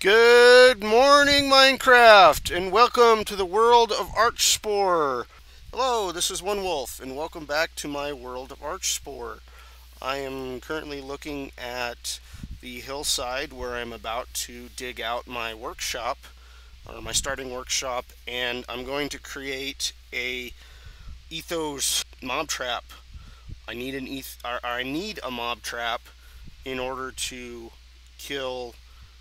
Good morning, Minecraft, and welcome to the world of Archespore. Hello, this is One Wolf, and welcome back to my world of Archespore. I am currently looking at the hillside where I'm about to dig out my workshop, or my starting workshop, and I'm going to create a ethos mob trap. I need a mob trap in order to kill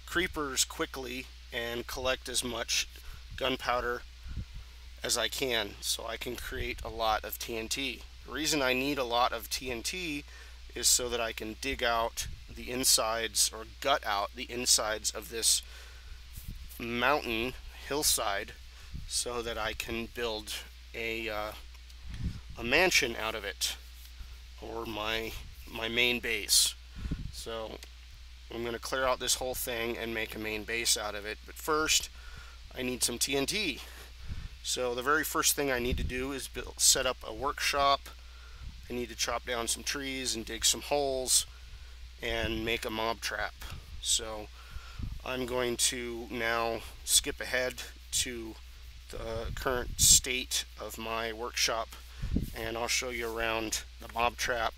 creepers quickly and collect as much gunpowder as I can so I can create a lot of TNT. The reason I need a lot of TNT is so that I can dig out the insides, or gut out the insides of this mountain hillside, so that I can build a mansion out of it, or my main base. So I'm going to clear out this whole thing and make a main base out of it. But first, I need some TNT. So the very first thing I need to do is set up a workshop. I need to chop down some trees and dig some holes and make a mob trap. So I'm going to now skip ahead to the current state of my workshop, and I'll show you around the mob trap.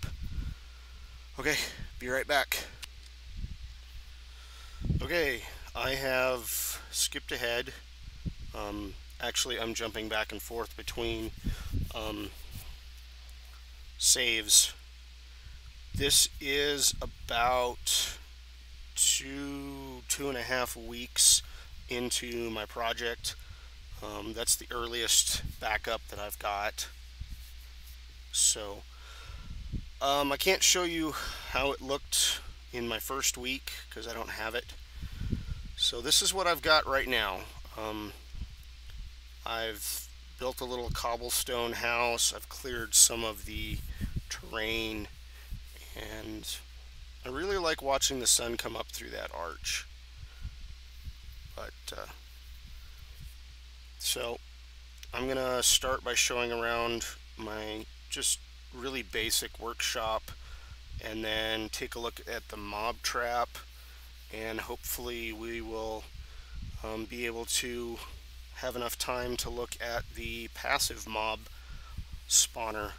Okay, be right back. Okay, I have skipped ahead. Actually, I'm jumping back and forth between saves. This is about two and a half weeks into my project. That's the earliest backup that I've got. So I can't show you how it looked in my first week because I don't have it. So this is what I've got right now. I've built a little cobblestone house. I've cleared some of the terrain, and I really like watching the sun come up through that arch. But so I'm gonna start by showing around my just really basic workshop, and then take a look at the mob trap, and hopefully we will be able to have enough time to look at the passive mob spawner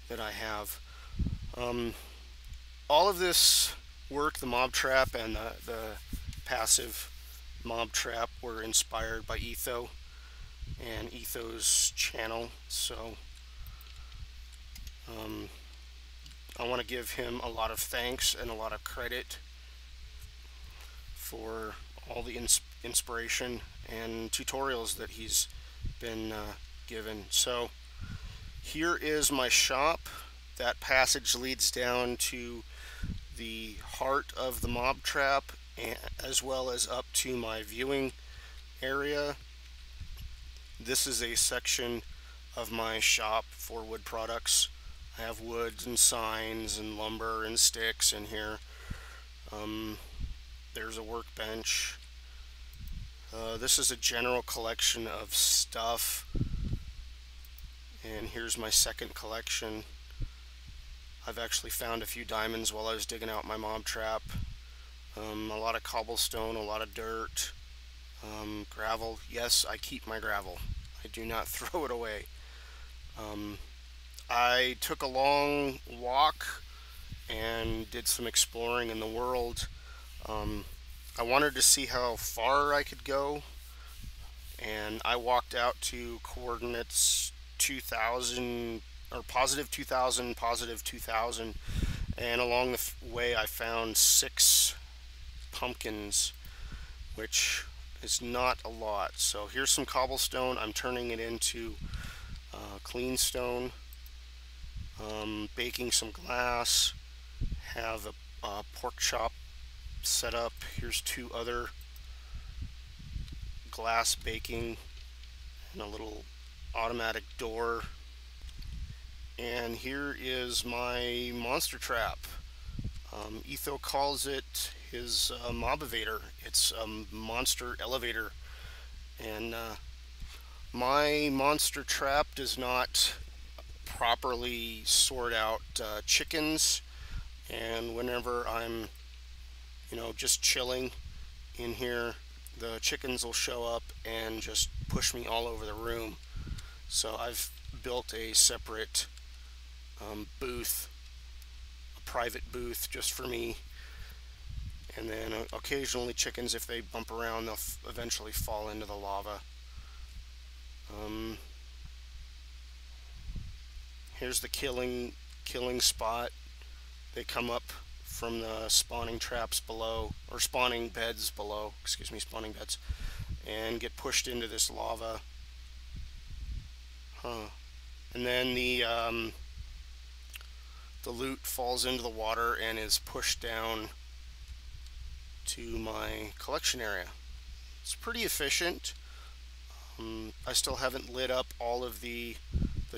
that I have. All of this work, the mob trap and the passive mob trap, were inspired by Etho and Etho's channel. So I want to give him a lot of thanks and a lot of credit for all the inspiration and tutorials that he's been given. So here is my shop. That passage leads down to the heart of the mob trap, as well as up to my viewing area. This is a section of my shop for wood products. I have woods and signs and lumber and sticks in here. There's a workbench. This is a general collection of stuff. And here's my second collection. I've actually found a few diamonds while I was digging out my mob trap. A lot of cobblestone, a lot of dirt, gravel. Yes, I keep my gravel. I do not throw it away. I took a long walk and did some exploring in the world. I wanted to see how far I could go, and I walked out to coordinates 2000, or positive 2000, positive 2000, and along the way I found 6 pumpkins, which is not a lot. So here's some cobblestone. I'm turning it into clean stone, baking some glass, have a pork chop set up. Here's 2 other glass baking, and a little automatic door. And here is my monster trap. Etho calls it his mob-evator. It's a monster elevator. And my monster trap does not properly sort out chickens, and whenever I'm just chilling in here the chickens will show up and just push me all over the room. So I've built a separate booth, a private booth just for me. And then occasionally chickens, if they bump around, they'll eventually fall into the lava. Here's the killing spot. They come up from the spawning traps below, or spawning beds below, excuse me, spawning beds, and get pushed into this lava. And then the loot falls into the water and is pushed down to my collection area. It's pretty efficient. I still haven't lit up all of the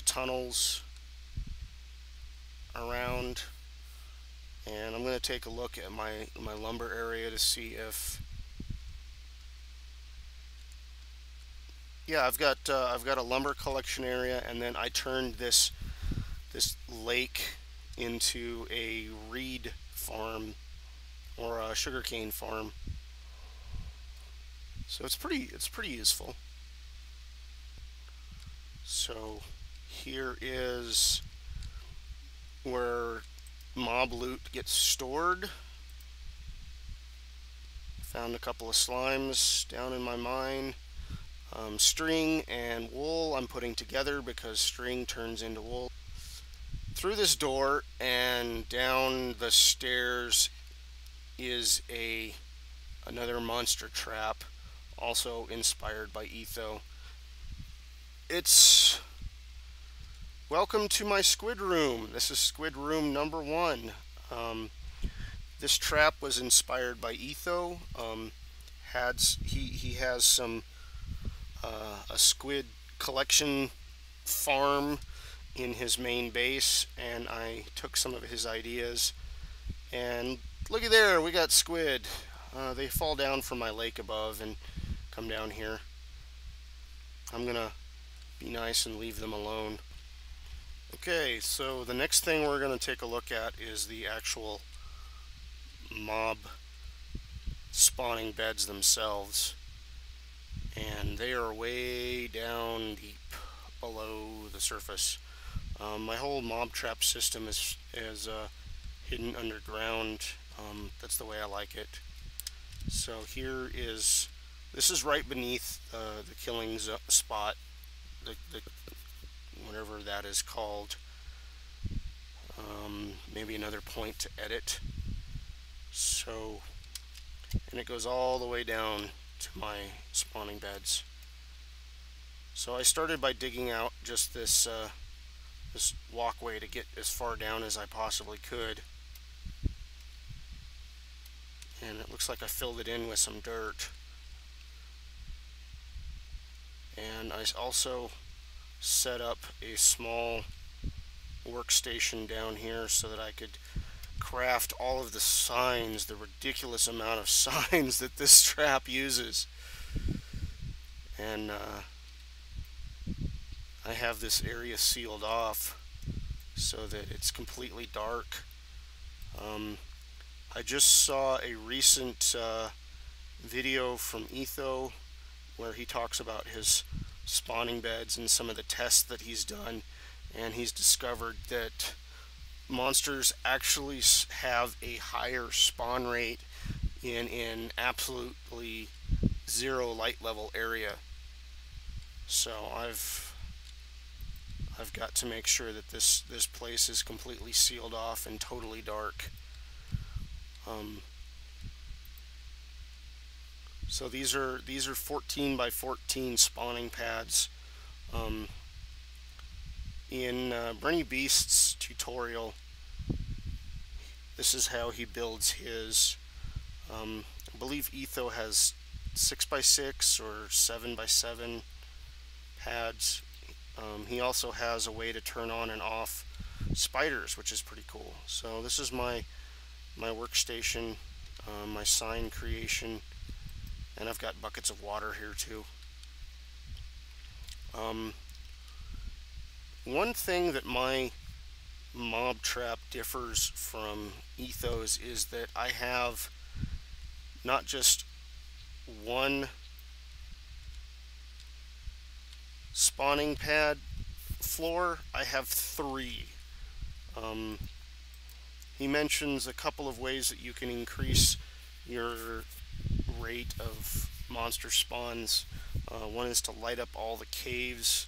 tunnels around, and I'm going to take a look at my lumber area to see if, yeah, I've got a lumber collection area, and then I turned this lake into a reed farm, or a sugarcane farm. So it's pretty useful. So here is where mob loot gets stored. Found a couple of slimes down in my mine. String and wool I'm putting together because string turns into wool. Through this door and down the stairs is another monster trap, also inspired by Etho. It's welcome to my squid room. This is squid room number 1. This trap was inspired by Etho. He has some a squid collection farm in his main base, and I took some of his ideas, and looky there, we got squid. They fall down from my lake above and come down here. I'm gonna be nice and leave them alone. Okay, so the next thing we're gonna take a look at is the actual mob spawning beds themselves, and they are way down deep below the surface. My whole mob trap system is hidden underground. That's the way I like it. So this is right beneath the killing spot, whatever that is called. Maybe another point to edit. So, and it goes all the way down to my spawning beds. So I started by digging out just this walkway to get as far down as I possibly could. And it looks like I filled it in with some dirt. And I also set up a small workstation down here so that I could craft all of the signs, the ridiculous amount of signs that this trap uses. And I have this area sealed off so that it's completely dark. I just saw a recent video from Etho where he talks about his spawning beds and some of the tests that he's done, and he's discovered that monsters actually have a higher spawn rate in an absolutely zero light level area. So I've got to make sure that this place is completely sealed off and totally dark. So these are 14 by 14 spawning pads. In Brenny Beast's tutorial, this is how he builds his. I believe Etho has 6 by 6 or 7 by 7 pads. He also has a way to turn on and off spiders, which is pretty cool. So this is my workstation, my sign creation, and I've got buckets of water here too. One thing that my mob trap differs from Etho's is that I have not just one spawning pad floor. I have 3. Um, he mentions a couple of ways that you can increase your rate of monster spawns. One is to light up all the caves,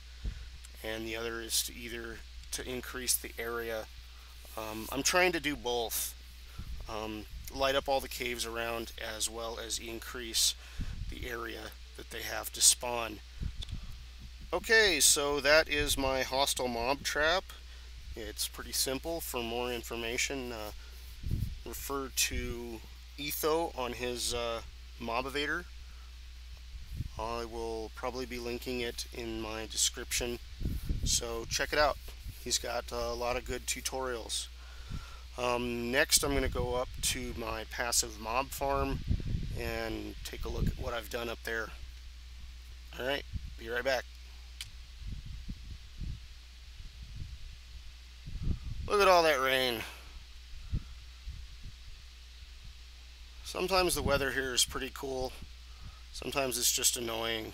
and the other is to increase the area. I'm trying to do both. Light up all the caves around as well as increase the area that they have to spawn. Okay, so that is my hostile mob trap. It's pretty simple. For more information, refer to Etho on his Mobivator. I will probably be linking it in my description, so check it out. He's got a lot of good tutorials. Next, I'm going to go up to my passive mob farm and take a look at what I've done up there. Alright, be right back. Look at all that rain. Sometimes the weather here is pretty cool. Sometimes it's just annoying.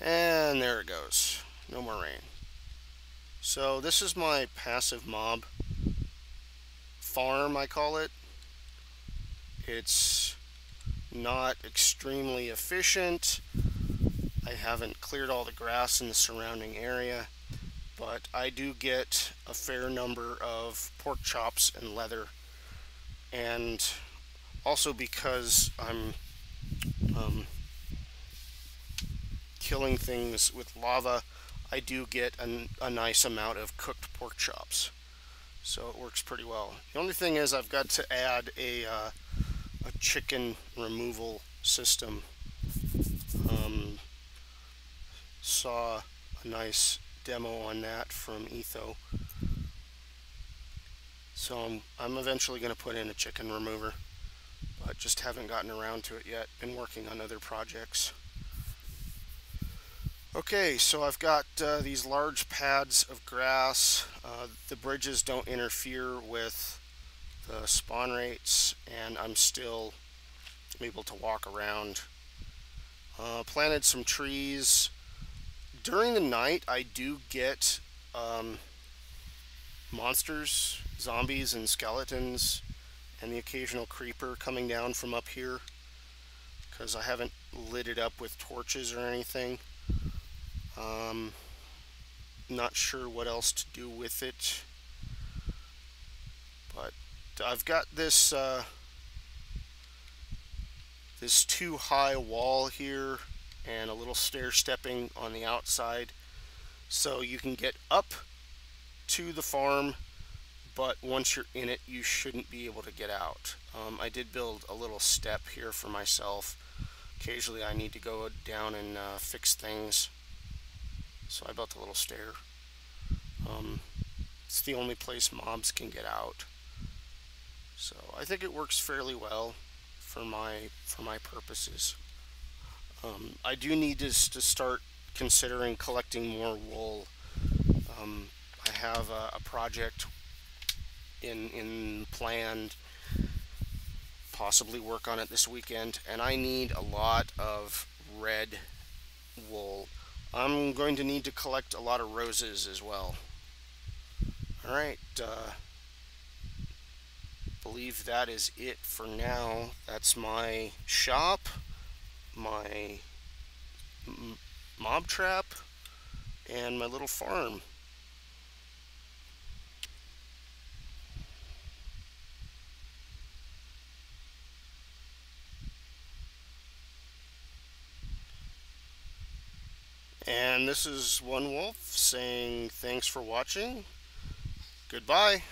And there it goes. No more rain. So this is my passive mob farm, I call it. It's not extremely efficient. I haven't cleared all the grass in the surrounding area, but I do get a fair number of pork chops and leather. And also because I'm killing things with lava, I do get a nice amount of cooked pork chops. So it works pretty well. The only thing is I've got to add a chicken removal system. Saw a nice demo on that from Etho. So I'm eventually going to put in a chicken remover, but just haven't gotten around to it yet. Been working on other projects. Okay, so I've got these large pads of grass. The bridges don't interfere with the spawn rates, and I'm still able to walk around. Planted some trees. During the night, I do get monsters, zombies and skeletons, and the occasional creeper coming down from up here, because I haven't lit it up with torches or anything. Not sure what else to do with it, but I've got this this too high wall here and a little stair stepping on the outside, so you can get up to the farm, but once you're in it you shouldn't be able to get out. I did build a little step here for myself. Occasionally I need to go down and fix things, so I built a little stair. It's the only place mobs can get out, so I think it works fairly well for my purposes. I do need to start considering collecting more wool. I have a project in planned, possibly work on it this weekend, and I need a lot of red wool. I'm going to need to collect a lot of roses as well. Alright, believe that is it for now. That's my shop, my mob trap, and my little farm. And this is One Wolf saying thanks for watching. Goodbye.